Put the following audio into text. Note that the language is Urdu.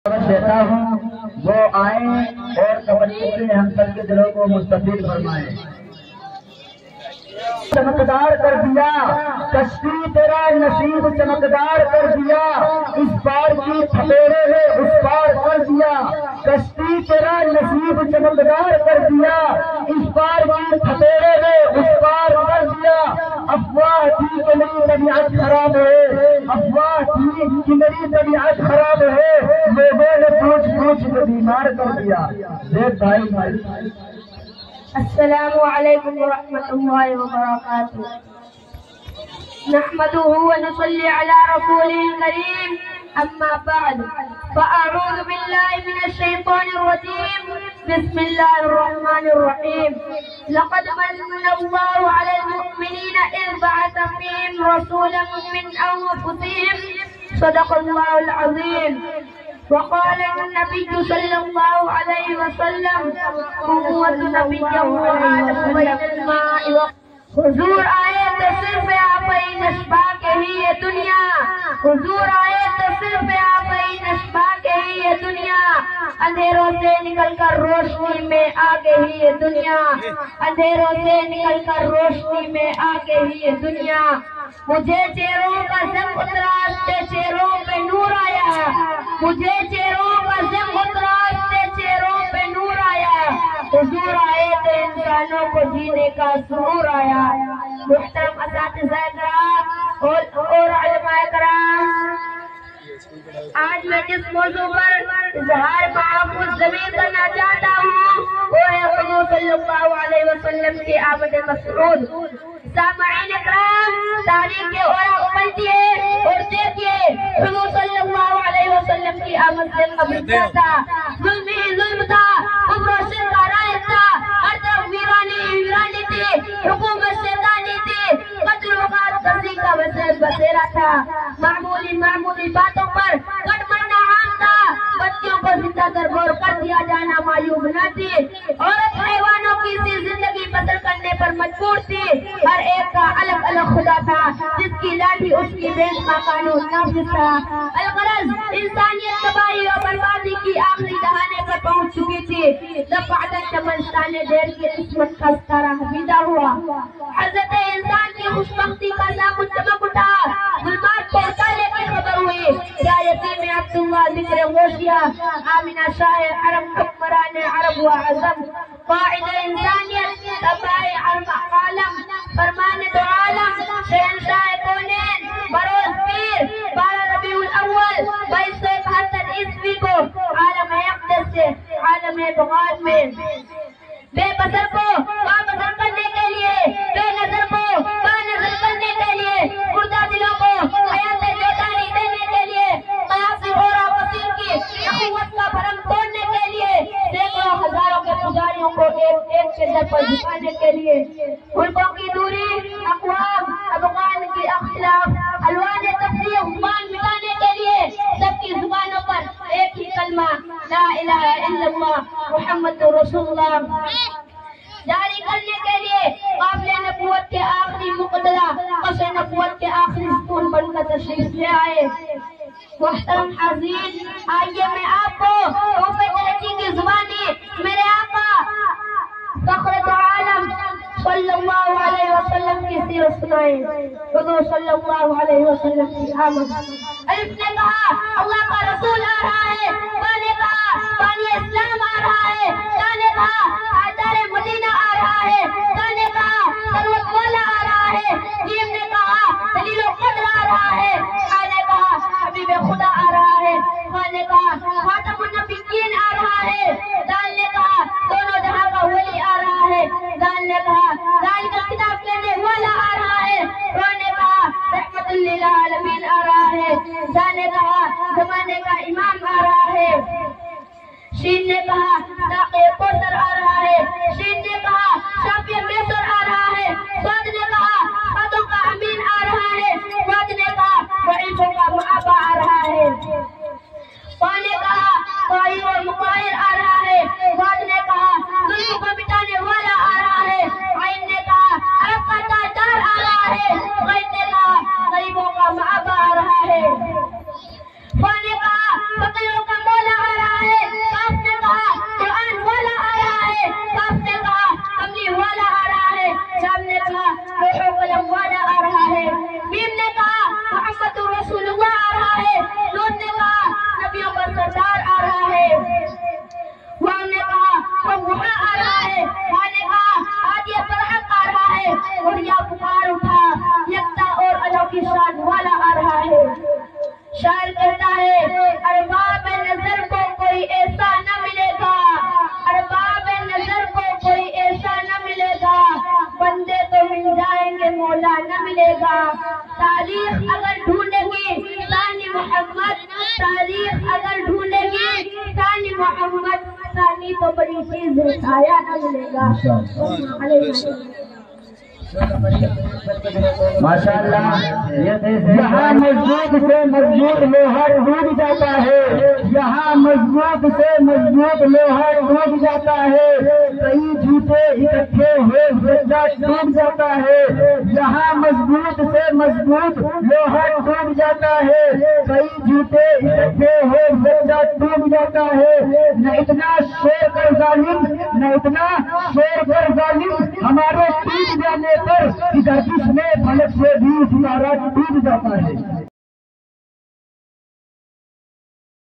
دیتا ہوں وہ آئیں اور توجہ سے ہم سب کے دلوں کو مستفید فرمائیں۔ چمکدار کر دیا کشتی تیرا نصیب چمکدار کر دیا، اس پار کی تھپیڑے نے اس پار کر دیا، کشتی تیرا نصیب چمکدار کر دیا، اس پار کی تھپیڑے نے اس پار کر دیا۔ افواہ تھی کہ میری طبیعت خراب ہے، افواہ تھی کہ میری طبیعت خراب ہے، لوگوں نے پوچھ پوچھ کے بیمار کر دیا۔ دیکھ بھائی السلام علیکم ورحمۃ اللہ وبرکاتہ۔ نحمده ونصلي على رسوله الكريم، أما بعد فأعوذ بالله من الشيطان الرجيم، بسم الله الرحمن الرحيم۔ لقد من الله على المؤمنين إذ بعث فيهم رسولا من أنفسهم، صدق الله العظيم۔ وقال النبي صلى الله عليه وسلم قوة نبيه وعالم بين الماء حضور آئے تو صرف آپ ہی نشبہ کے ہی یہ دنیا، حضور آئے تو صرف آپ ہی نشبہ کے ہی یہ دنیا، اندھیروں سے نکل کر روشنی میں آ گئی یہ دنیا، اندھیروں سے نکل کر روشنی میں آ گئی یہ دنیا۔ مجھے چہروں کا زنگ اتراستے چہروں پہ نور آیا، مجھے چہروں کا زنگ اتراستے چہروں پہ نور آیا، حضور آئے تو انسانوں کو جینے کا سرور آیا۔ محترم اساتذہ کرام اور علماء کرام، آج میں جس موضوع پر اظہار معافظ ضمیر کرنا چاہتا ہوں وہ ہے حضور صلی اللہ علیہ وسلم کی آمد مسعود۔ سامعین اکرام، تاریخ کے اوراق پلٹیے اور دیکھیے حضور صلی اللہ علیہ وسلم کی آمد سے قبل کیا تھا؟ ظلم ہی ظلم تھا، کفر و شرک کا رائج تھا، ہر طرف ویرانی ویرانی تھی، حکومت شیطانی تھی، قتل و غارت کا بسیرا تھا، معمولی باتوں پر کٹ مرنا عام تھا، بچوں کو زندہ درگور کر دیا جانا معیوب نہ تھی، عورت حیوانوں کی سی زندگی بسر کرنے پر مجبور تھی، ہر ایک کا الگ الگ خدا تھا، جس کی لاٹھی اس کی بینچ کا قانون نافذ تھا۔ الغرض انسانیت تباہی اور بربادی کی آخری دہانے پر پہنچ چکی تھی، دفعتاً چمنستانے دیر کی قسمت کا ستارہ حمیدہ ہوا، حضرت انسان کی خوشبختی کا سامن چمک اٹھا، ظلمات کو اتارنے کی خبر ہوئی، کیا یتیم عبداللہ ذکر غوثیہ، آمنہ شاہ حرم حکمران عرب و عظم، قائد انسانیت تباہ عالم، فرمان دو عالم، شہنشاہ کونین، بروز پیر، 12 ربیع الاول 2271 عیسوی کو عالم اقدس سے عالم بغداد میں بے بصر کو بابصر کرنے کے لیے، بے نظر کو بانظر کرنے کے لیے، مردہ دلوں کو حیات جاودانی دینے کے لیے، قیاسی غور و فصیل کی اخوت کا بھرم توڑنے کے لیے، سینکڑوں ہزاروں کے پجاریوں کو ایک کے در پر جھکانے کے لیے، ملکوں کی دوری، اقوام افغان کی اختلاف، الوان تفریح زبان مٹانے کے لیے، سب کی زبانوں پر ایک ہی کلمہ لا الہ الا اللہ محمد رسول اللہ جاری کرنے کے لیے قافلے نبوت کے آخری مقتدہ قصر نبوت کے آخری ستون بن کر تشریف لے آئے۔ محترم حاضرین، آئیے میں آپ کو تحفے ترقی کی زبانی میرے آقا فخر عالم صلی اللہ علیہ وسلم کی سیرت سنائیں۔ حضور صلی اللہ علیہ وسلم کی آمد۔ الف نے کہا اللہ کا رسول آ رہا ہے، با نے کہا بانی اسلام آ رہا ہے، تا نے کہا تاجدار مدینہ آ رہا ہے، تا نے کہا ثروت والا آ رہا ہے، جیم نے کہا دلیل و قدر آ رہا ہے، خا نے کہا حبیب خدا آ رہا ہے، خا نے کہا خاتم النبیین آ رہا ہے، دال نے کہا دونوں جہاں کا ولی آ رہا ہے، دال نے کہا دال کا کتاب کہنے والا آ رہا ہے، رو نے کہا رحمت للعالمین آ رہا ہے، زا نے کہا زمانے کا امام آ رہا ہے، شین نے کہا ساقی کوثر آ رہا ہے، شین نے کہا شافی میسر آ رہا ہے، صاد نے کہا خاتوں کا امین آ رہا ہے، واد نے کہا ضعیفوں کا معابہ آ رہا ہے، قا نے کہا قاہر و مقاہر آ رہا ہے، واد نے کہا ظلم کو مٹانے والا آ رہا ہے، عین نے کہا عرب کا تاجدار آ رہا ہے، غین نے کہا غریبوں کا معابہ آ رہا ہے، فا نے کہا فقیروں کا مولا بڑی چیز سایہ نہ ملے گا. ماشاءاللہ یہاں مضبوط سے مضبوط لوہا ٹوٹ جاتا ہے. یہاں مضبوط سے مضبوط لوہا ٹوٹ جاتا ہے. کئی جوتے اکٹھے ہوئے سجا ٹوٹ جاتا ہے. یہاں مضبوط سے مضبوط لوہا ٹوٹ جاتا ہے. کئی جوتے اکٹھے ہوئے سجا ٹوٹ جاتا ہے. نہ اتنا شور کر ظالم نہ اتنا شور کر ظالم ہمارے ٹوٹ جانے پر گردش میں فلک سے بھی ستارہ ٹوٹ جاتا ہے.